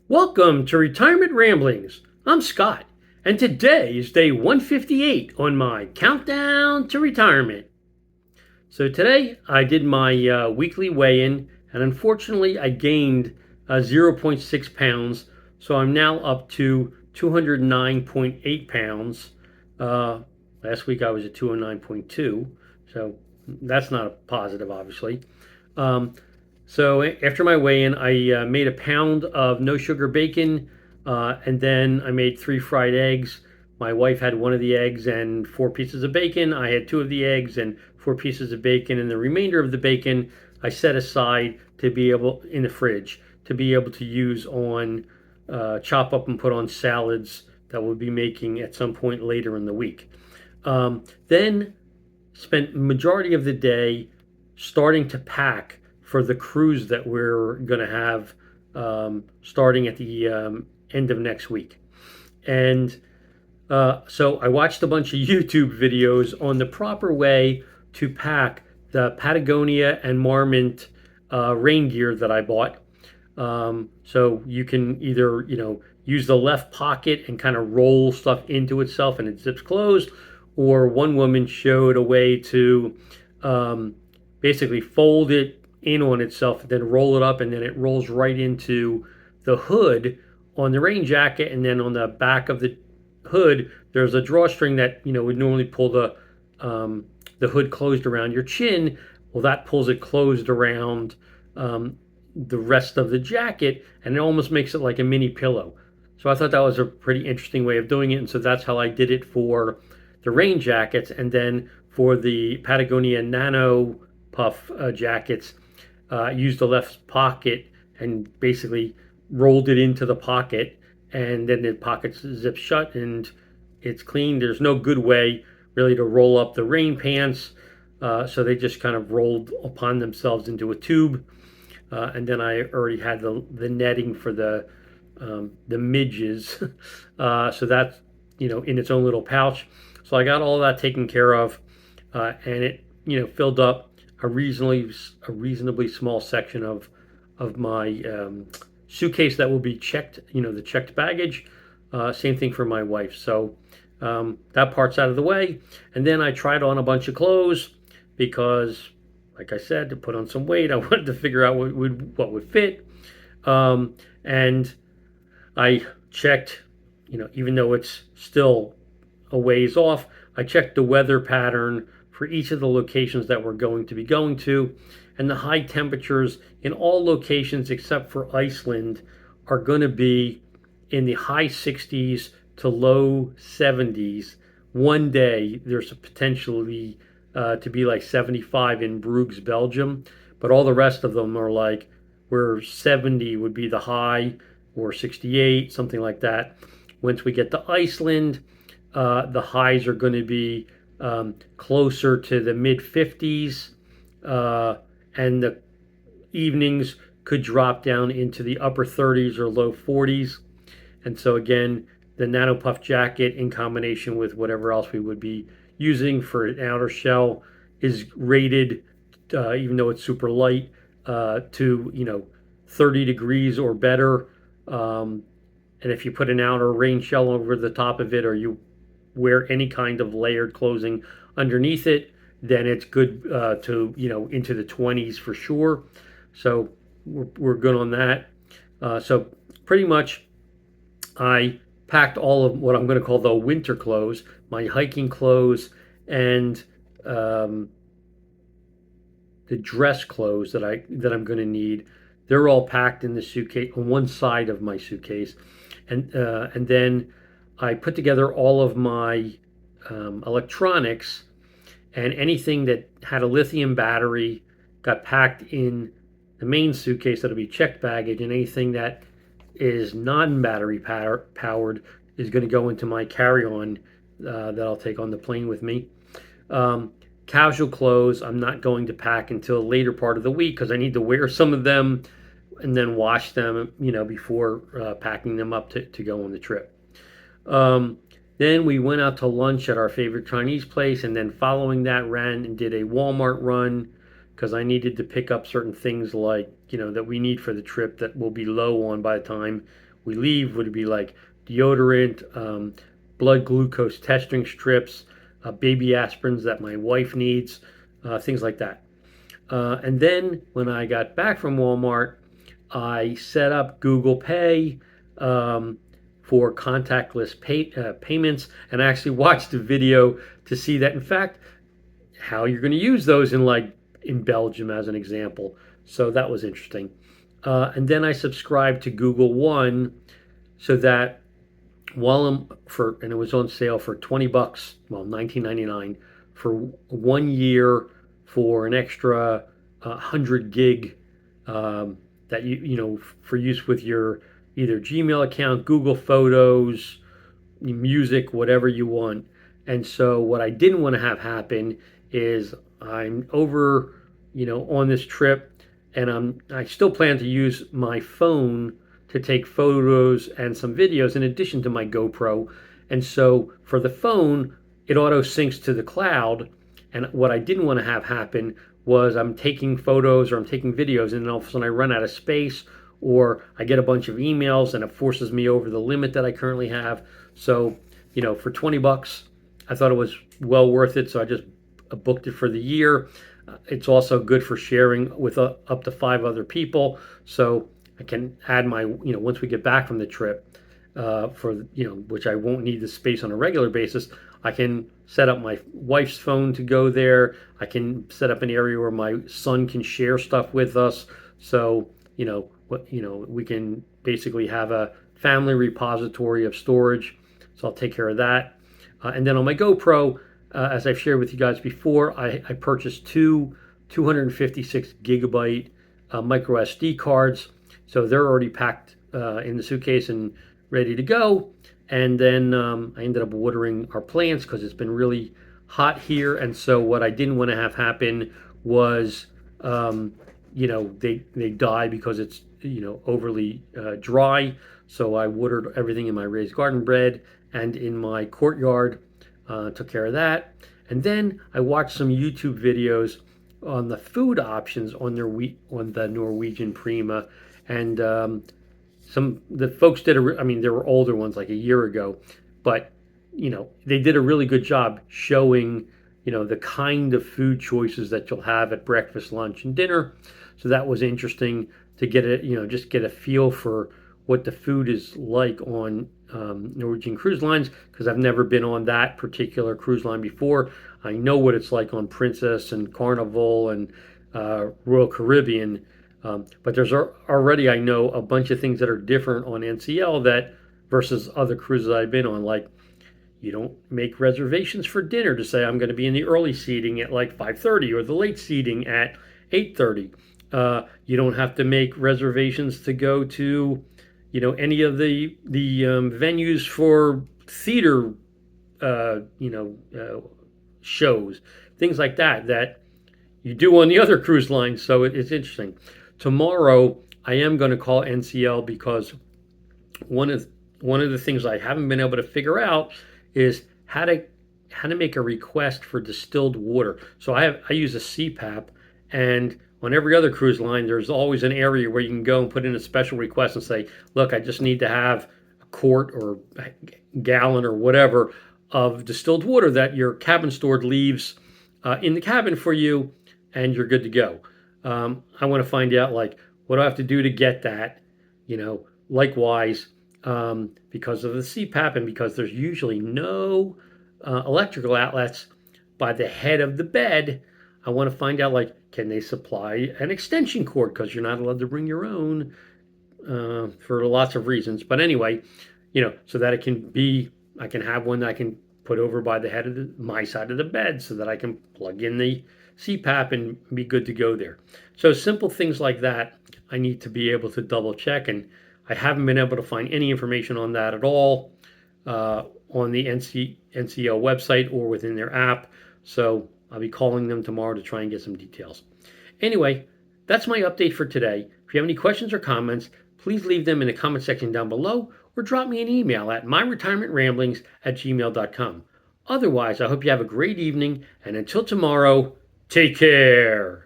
Welcome to Retirement Ramblings. I'm Scott, and today is day 158 on my countdown to retirement. So today I did my weekly weigh-in, and unfortunately I gained 0.6 pounds, so I'm now up to 209.8 pounds. Last week I was at 209.2, so that's not a positive, obviously. Um, so after my weigh-in, I made a pound of no sugar bacon, and then I made 3 fried eggs. My wife had one of the eggs and 4 pieces of bacon. I had two of the eggs and 4 pieces of bacon, and the remainder of the bacon I set aside to be able in the fridge to be able to use on chop up and put on salads that we'll be making at some point later in the week. Then spent majority of the day starting to pack for the cruise that we're going to have starting at the end of next week. And so I watched a bunch of YouTube videos on the proper way to pack the Patagonia and Marmont rain gear that I bought. So you can either, use the left pocket and kind of roll stuff into itself and it zips closed, or one woman showed a way to basically fold it in on itself, then roll it up, and then it rolls right into the hood on the rain jacket, and then on the back of the hood there's a drawstring that would normally pull the hood closed around your chin. Well, that pulls it closed around the rest of the jacket, and it almost makes it like a mini pillow. So I thought that was a pretty interesting way of doing it, and so that's how I did it for the rain jackets. And then for the Patagonia Nano Puff jackets, used the left pocket and basically rolled it into the pocket, and then the pocket zips shut and it's clean. There's no good way really to roll up the rain pants, so they just kind of rolled upon themselves into a tube. And then I already had the netting for the midges, so that's in its own little pouch. So I got all that taken care of, and it filled up a reasonably small section of my suitcase that will be checked. The checked baggage. Same thing for my wife. So that part's out of the way, and then I tried on a bunch of clothes because, like I said, to put on some weight, I wanted to figure out what would fit. And I checked, even though it's still a ways off, I checked the weather pattern for each of the locations that we're going to be going to. And the high temperatures in all locations except for Iceland are going to be in the high 60s to low 70s. One day there's a potentially to be like 75 in Bruges, Belgium, but all the rest of them are like where 70 would be the high, or 68, something like that. Once we get to Iceland, the highs are going to be closer to the mid 50s, and the evenings could drop down into the upper 30s or low 40s. And so again, the Nano Puff jacket in combination with whatever else we would be using for an outer shell is rated, even though it's super light, to 30 degrees or better. And if you put an outer rain shell over the top of it, or you wear any kind of layered clothing underneath it, then it's good to into the 20s for sure. So we're good on that. So pretty much I packed all of what I'm going to call the winter clothes, my hiking clothes, and the dress clothes that I'm going to need. They're all packed in the suitcase on one side of my suitcase, and then I put together all of my electronics, and anything that had a lithium battery got packed in the main suitcase that'll be checked baggage, and anything that is non-battery powered is going to go into my carry-on that I'll take on the plane with me. Casual clothes I'm not going to pack until a later part of the week because I need to wear some of them and then wash them, before packing them up to go on the trip. Then we went out to lunch at our favorite Chinese place, and then following that ran and did a Walmart run because I needed to pick up certain things like, that we need for the trip that will be low on by the time we leave would be like deodorant, blood glucose testing strips, baby aspirins that my wife needs, things like that. And then when I got back from Walmart, I set up Google Pay um, for contactless payments, and I actually watched a video to see that, in fact, how you're going to use those in Belgium as an example. So that was interesting. And then I subscribed to Google One so that and it was on sale for $20, well, $19.99 for 1 year for an extra 100 gig that for use with your either Gmail account, Google Photos, music, whatever you want. And so what I didn't want to have happen is I'm over, on this trip, and I still plan to use my phone to take photos and some videos in addition to my GoPro. And so for the phone, it auto syncs to the cloud. And what I didn't want to have happen was I'm taking photos or I'm taking videos, and then all of a sudden I run out of space, or I get a bunch of emails and it forces me over the limit that I currently have. So, for $20, I thought it was well worth it. So I just booked it for the year. It's also good for sharing with up to 5 other people. So I can add my, once we get back from the trip, which I won't need the space on a regular basis, I can set up my wife's phone to go there. I can set up an area where my son can share stuff with us. So, we can basically have a family repository of storage. So I'll take care of that. And then on my GoPro, as I've shared with you guys before, I purchased two 256 gigabyte micro SD cards. So they're already packed in the suitcase and ready to go. And then I ended up watering our plants because it's been really hot here. And so what I didn't want to have happen was, they die because it's, overly dry. So I watered everything in my raised garden bed and in my courtyard, took care of that. And then I watched some YouTube videos on the food options on the Norwegian Prima. And the folks did they were older ones, like a year ago, but they did a really good job showing the kind of food choices that you'll have at breakfast, lunch, and dinner. So that was interesting to get just get a feel for what the food is like on Norwegian cruise lines, because I've never been on that particular cruise line before. I know what it's like on Princess and Carnival and Royal Caribbean. But there's already, I know, a bunch of things that are different on NCL that versus other cruises I've been on. Like, you don't make reservations for dinner to say I'm going to be in the early seating at like 5:30 or the late seating at 8:30. You don't have to make reservations to go to, any of the venues for theater, shows, things like that you do on the other cruise lines. So it's interesting. Tomorrow, I am going to call NCL because one of the things I haven't been able to figure out is how to make a request for distilled water. So I use a CPAP, and on every other cruise line, there's always an area where you can go and put in a special request and say, look, I just need to have a quart or a gallon or whatever of distilled water that your cabin steward leaves in the cabin for you, and you're good to go. I want to find out, like, what do I have to do to get that, likewise, because of the CPAP and because there's usually no electrical outlets by the head of the bed. I want to find out, like, can they supply an extension cord, because you're not allowed to bring your own for lots of reasons. But anyway, so that I can have one that I can put over by the head of my side of the bed so that I can plug in the CPAP and be good to go there. So simple things like that, I need to be able to double check, and I haven't been able to find any information on that at all on the NCL website or within their app. So I'll be calling them tomorrow to try and get some details. Anyway, that's my update for today. If you have any questions or comments, please leave them in the comment section down below, or drop me an email at myretirementramblings@gmail.com. Otherwise, I hope you have a great evening, and until tomorrow, take care.